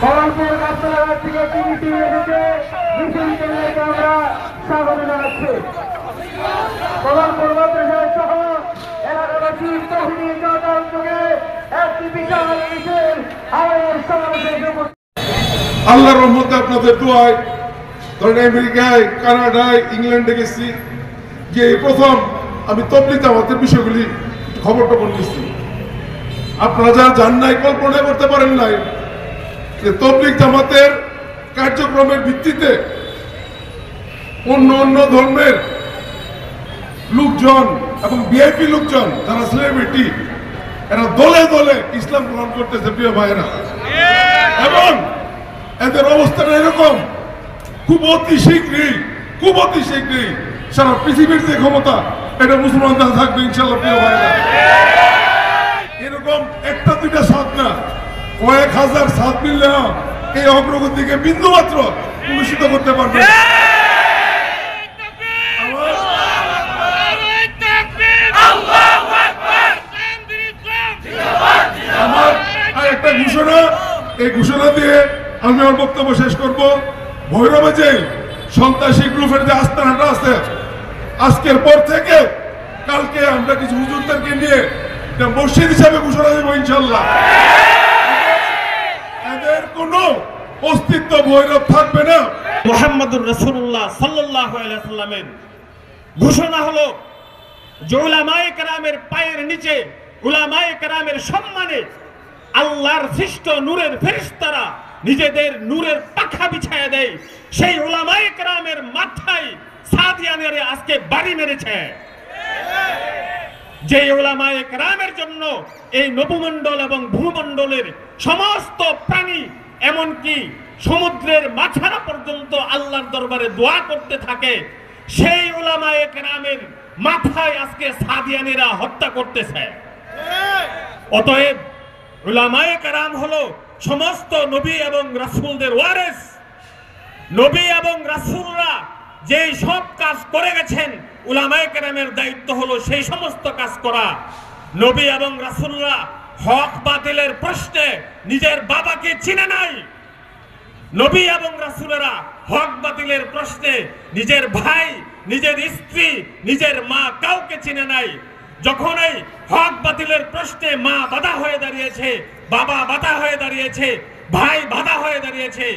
কমলপুর গাছতলা থেকে টিভিটি এসেছে মিছিল কেন্দ্রকে আমরা স্বাগত জানাচ্ছি। কমলপুর মাদ্রাসা সহ এলাকাবাসী তহবিল উদ্যোগে একটি বিশাল মিছিল আমাদের সমাবেশে। আল্লাহর রহমতে আপনাদের দোয়ায় ধরেন আমেরিকায়, কানাডায়, ইংল্যান্ডে গেছি, যে প্রথম আমি তবলিগ জামাতের বিষয়গুলি খবর টবর নিচ্ছি। আপনারা যারা জান নাই, কল্পনা করতে পারেন নাই যে তবলিগ জামাতের কার্যক্রমের ভিত্তিতে অন্য অন্য ধর্মের লোকজন এবং ভিআইপি লোকজন যারা সেলিব্রিটি, এরা দলে দলে ইসলাম গ্রহণ করতেছে প্রিয় ভাইয়েরা। এবং এদের অবস্থাটা এরকম, খুব অতি শীঘ্রই সারা পৃথিবীর যে ক্ষমতা, এটা মুসলমানদের থাকবে ইনশাল্লাহ প্রিয় ভাইয়েরা। এরকম একটা দুইটা সাথ না, কয়েক হাজার সাথ মিললে এই অগ্রগতিকে বিন্দু মাত্র প্রদর্শিত করতে পারবে। আমার একটা ঘোষণা, এই ঘোষণা দিয়ে আমি আমার বক্তব্য শেষ করব। ভৈরবে যে সন্ত্রাসী গ্রুপের যে আস্তানাটা আছে, আজকের পর থেকে কালকে আমরা কিছু হুজুরদেরকে নিয়ে মসজিদ হিসাবে ঘোষণা দেব ইনশাল্লাহ। এদের কোনো অস্তিত্ব ভৈরব থাকবে না। মুহাম্মদুর রাসূলুল্লাহ সাল্লাল্লাহু আলাইহি সাল্লামের ঘোষণা হলো যে উলামায়ে কেরামের পায়ের নিচে, উলামায়ে কেরামের সম্মানে আল্লাহর সৃষ্ট নূরের ফেরেশতারা নিজেদের নূরের পাখা বিছায়া দেয়। সেই উলামায়ে কেরামের মাথায় সাদিয়ানেরা আজকে বাড়ি মেরেছে। যে উলামায়ে কেরামের জন্য এই নবমণ্ডল এবং ভূমণ্ডলের সমস্ত প্রাণী, এমনকি সমুদ্রের মাছারা পর্যন্ত আল্লাহর দরবারে দোয়া করতে থাকে, সেই উলামায়ে কেরামের মাথায় আজকে সাদিয়ানেরা হত্যা করতেছে। অতএব উলামায়ে কেরাম হলো সমস্ত নবী এবং রাসূলদের ওয়ারিস। নবী এবং রাসূলরা যেই সব কাজ করে গেছেন, উলামায়ে কেরামের দায়িত্ব হলো সেই সমস্ত কাজ করা। নবী এবং রাসূলরা হক বাতিলের প্রশ্নে নিজের বাবাকে চিনে নাই। নবী এবং রাসূলেরা হক বাতিলের প্রশ্নে নিজের ভাই, নিজের স্ত্রী, নিজের মা কাউকে চিনে নাই। যখন এই হক বাতিলের প্রশ্নে মা বাধা হয়ে দাঁড়িয়েছে, বাবা বাধা হয়ে দাঁড়িয়েছে, ভাই বাধা হয়ে দাঁড়িয়েছে,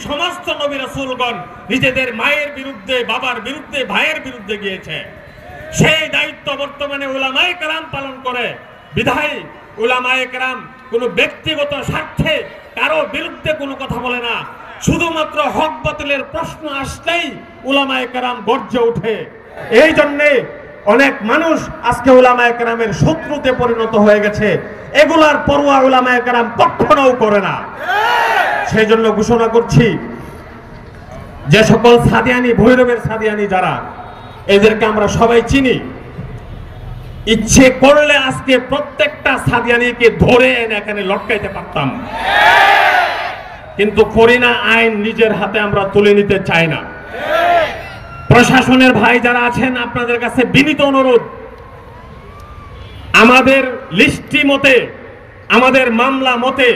সমস্ত নবী রাসূলগণ নিজেদের মায়ের বিরুদ্ধে, বাবার বিরুদ্ধে, ভাইয়ের বিরুদ্ধে গিয়েছে। সেই দায়িত্ব বর্তমানে উলামায়ে কেরাম পালন করে। বিধায় উলামায়ে কেরাম কোনো ব্যক্তিগত স্বার্থে কারো বিরুদ্ধে কোনো কথা বলে না। শুধুমাত্র হক বাতিলের প্রশ্ন আসলেই উলামায়ে কেরাম গর্জে ওঠে। এই জন্যে অনেক মানুষ আজকে উলামায়ে কেরামের শত্রুতে পরিণত হয়ে গেছে। এগুলার পরোয়া উলামায়ে কেরাম কখনো করে না। সেই জন্য ঘোষণা করছি, যে সকল সাদিয়ানি, ভৈরবের সাদিয়ানি যারা, এদেরকে আমরা সবাই চিনি। ইচ্ছে করলে আজকে প্রত্যেকটা সাদিয়ানিকে ধরে এনে এখানে লটকাইতে পারতাম, কিন্তু করি না। আইন নিজের হাতে আমরা তুলে নিতে চাই না। প্রশাসনের ভাই যারা আছেন, আপনাদের কাছে বিনীত অনুরোধ, আমাদের লিস্টি মতে, আমাদের মামলা মতে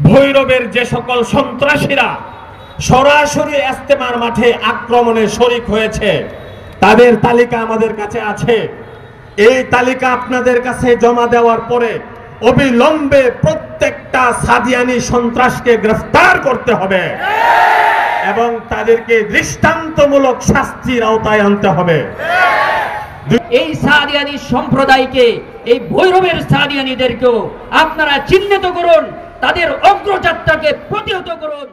ভৈরবের যে সকল সন্ত্রাসীরা সরাসরি ইজতেমার মাঠে আক্রমণে শরীক হয়েছে, তাদের তালিকা আমাদের কাছে আছে। এই তালিকা আপনাদের কাছে জমা দেওয়ার পরে অবিলম্বে প্রত্যেকটা সাদিয়ানি সন্ত্রাসকে গ্রেফতার করতে হবে এবং তাদেরকে দৃষ্টান্তমূলক শাস্তির আওতায় আনতে হবে। এই সাদিয়ানি সম্প্রদায়কে, এই ভৈরবের সাদিয়ানিদেরকেও আপনারা চিহ্নিত করুন, তাদের অগ্রযাত্রাকে প্রতিহত করুন।